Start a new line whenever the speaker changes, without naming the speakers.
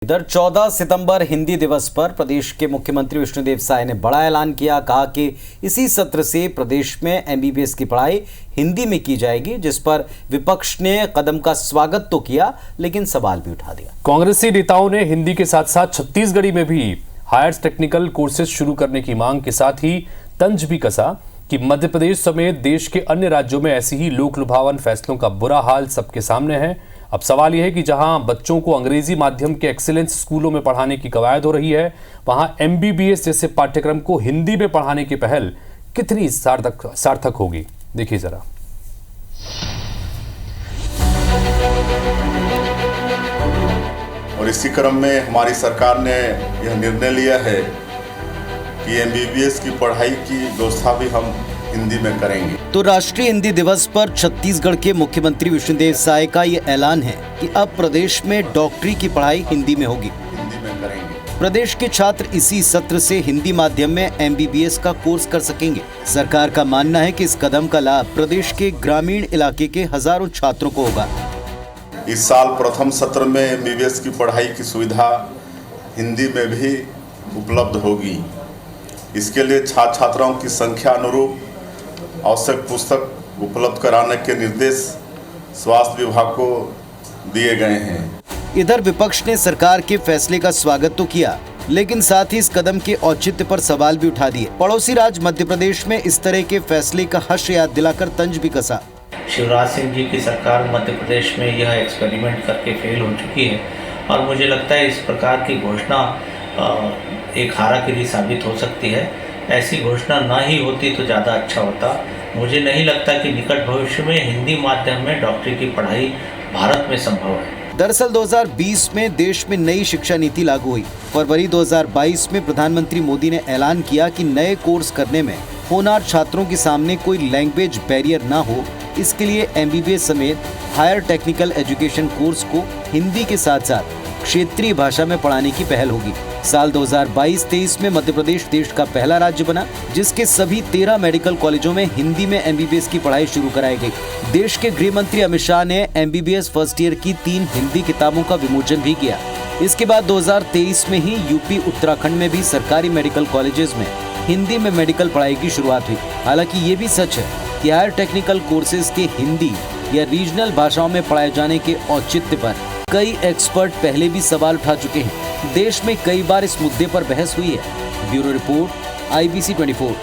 इधर 14 सितंबर हिंदी दिवस पर प्रदेश के मुख्यमंत्री विष्णुदेव साय ने बड़ा ऐलान किया। कहा कि इसी सत्र से प्रदेश में एमबीबीएस की पढ़ाई हिंदी में की जाएगी, जिस पर विपक्ष ने कदम का स्वागत तो किया लेकिन सवाल भी उठा दिया।
कांग्रेसी नेताओं ने हिंदी के साथ साथ छत्तीसगढ़ी में भी हायर टेक्निकल कोर्सेज शुरू करने की मांग के साथ ही तंज भी कसा कि मध्य प्रदेश समेत देश के अन्य राज्यों में ऐसी ही लोक लुभावन फैसलों का बुरा हाल सबके सामने है। अब सवाल यह है कि जहां बच्चों को अंग्रेजी माध्यम के एक्सीलेंस स्कूलों में पढ़ाने की कवायद हो रही है, वहां एमबीबीएस जैसे पाठ्यक्रम को हिंदी में पढ़ाने की पहल कितनी सार्थक होगी, देखिए जरा।
और इसी क्रम में हमारी सरकार ने यह निर्णय लिया है कि एमबीबीएस की पढ़ाई की व्यवस्था भी हम हिंदी में करेंगे।
तो राष्ट्रीय हिंदी दिवस पर छत्तीसगढ़ के मुख्यमंत्री विष्णुदेव साय का ये ऐलान है कि अब प्रदेश में डॉक्टरी की पढ़ाई हिंदी में होगी,
हिंदी में करेंगे।
प्रदेश के छात्र इसी सत्र से हिंदी माध्यम में एमबीबीएस का कोर्स कर सकेंगे। सरकार का मानना है कि इस कदम का लाभ प्रदेश के ग्रामीण इलाके के हजारों छात्रों को होगा।
इस साल प्रथम सत्र में एमबीबीएस की पढ़ाई की सुविधा हिंदी में भी उपलब्ध होगी। इसके लिए छात्र छात्राओं की संख्या अनुरूप आवश्यक पुस्तक उपलब्ध कराने के निर्देश स्वास्थ्य विभाग को दिए गए हैं।
इधर विपक्ष ने सरकार के फैसले का स्वागत तो किया, लेकिन साथ ही इस कदम के औचित्य पर सवाल भी उठा दिए। पड़ोसी राज्य मध्य प्रदेश में इस तरह के फैसले का हर्ष याद दिलाकर तंज भी कसा।
शिवराज सिंह जी की सरकार मध्य प्रदेश में यह एक्सपेरिमेंट करके फेल हो चुकी है और मुझे लगता है इस प्रकार की घोषणा एक हाराकिरी साबित हो सकती है। ऐसी घोषणा ना ही होती तो ज़्यादा अच्छा होता। मुझे नहीं लगता कि निकट भविष्य में हिंदी माध्यम में डॉक्टरी की पढ़ाई भारत में संभव है।
दरअसल 2020 में देश में नई शिक्षा नीति लागू हुई। फरवरी 2022 में प्रधानमंत्री मोदी ने ऐलान किया कि नए कोर्स करने में होनहार छात्रों के सामने कोई लैंग्वेज बैरियर ना हो, इसके लिए एमबीबीएस समेत हायर टेक्निकल एजुकेशन कोर्स को हिंदी के साथ साथ क्षेत्रीय भाषा में पढ़ाने की पहल होगी। साल 2022-23 में मध्य प्रदेश देश का पहला राज्य बना जिसके सभी 13 मेडिकल कॉलेजों में हिंदी में एमबीबीएस की पढ़ाई शुरू कराई गई। देश के गृह मंत्री अमित शाह ने एमबीबीएस फर्स्ट ईयर की 3 हिंदी किताबों का विमोचन भी किया। इसके बाद 2023 में ही यूपी उत्तराखंड में भी सरकारी मेडिकल कॉलेजेस में हिंदी में मेडिकल पढ़ाई की शुरुआत हुई। हालांकि ये भी सच है कि हायर टेक्निकल कोर्सेज के हिंदी या रीजनल भाषाओं में पढ़ाए जाने के औचित्य पर कई एक्सपर्ट पहले भी सवाल उठा चुके हैं। देश में कई बार इस मुद्दे पर बहस हुई है। Bureau report, IBC 24।